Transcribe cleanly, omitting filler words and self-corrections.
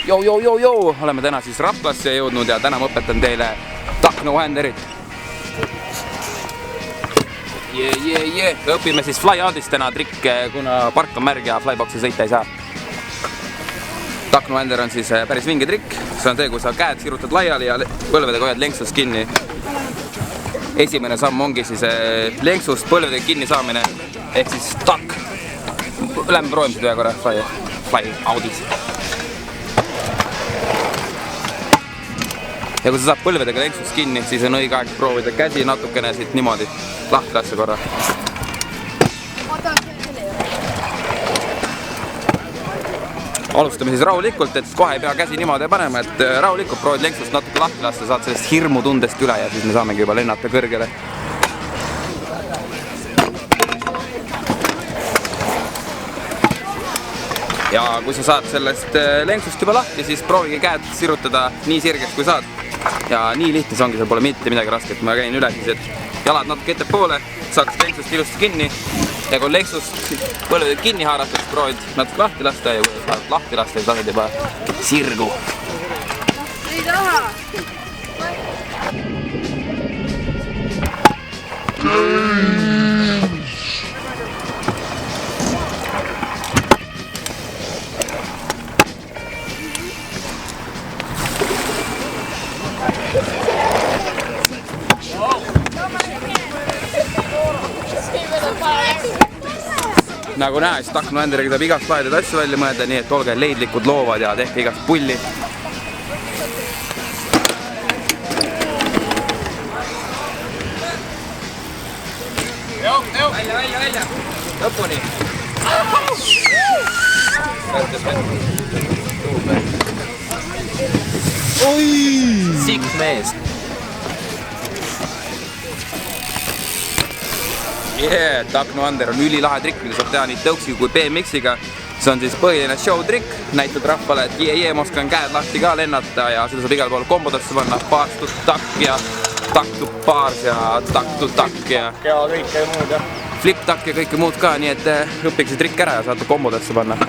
Jou, oleme täna siis Raplasse jõudnud ja täna ma õpetan teile duck no-handerit. Õpime siis fly out'ist täna trikke, kuna park on märg ja flybox'i sõita ei saa. Duck no-hander on siis päris vinge trikk. See on see, kui sa käed sirutad laiali ja põlvedega hoiad lenksust kinni. Esimene samm ongi siis lenksust põlvedega kinni saamine ehk siis duck. Lähme proovime seda ühe korra fly out'is. Ja kui sa saad põlvedega lenksust kinni, siis on õige aeg proovida käsi natukene siit niimoodi lahti lasta korra. Alustame siis rahulikult, et kohe ei pea käsi niimoodi panema, et rahulikult proovid lenksust natuke lahti lasta, saad sellest hirmu tundest üle ja siis me saamegi juba lennata kõrgele. Ja kui sa saad sellest lenksust juba lahti, siis proovige käed sirutada nii sirgeks kui saad. Ja nii lihtne see ongi, seal pole mitte midagi rasket. Ma käin üle siis, et jalad natuke ettepoole, saaks lenksust ilusti kinni. Ja kui lenksust põlvedega kinni haaratud, siis proovid natuke lahti lasta ja kui saad lahti lasta, siis lased juba sirgu. Ei taha! Nagu näha, siis duck no-handeriga saab igast lahedaid asju välja mõelda, nii et olge leidlikud, loovad ja tehke igast pulli. Välja! Lõpuni! Sikk mees! Duck no-hander on ülilahe trikk, mida saab teha nii tõuksiga kui BMX-iga. See on siis põhiline show trikk, näitud rahvale, et ma oskan käed lahti ka lennata ja seda saab igal pool kombodesse panna. Pass to duck ja duck to bars ja duck to duck ja kõike muud ja flip duck ja kõike muud ka, nii et õpige see trikk ära ja saate kombodesse panna.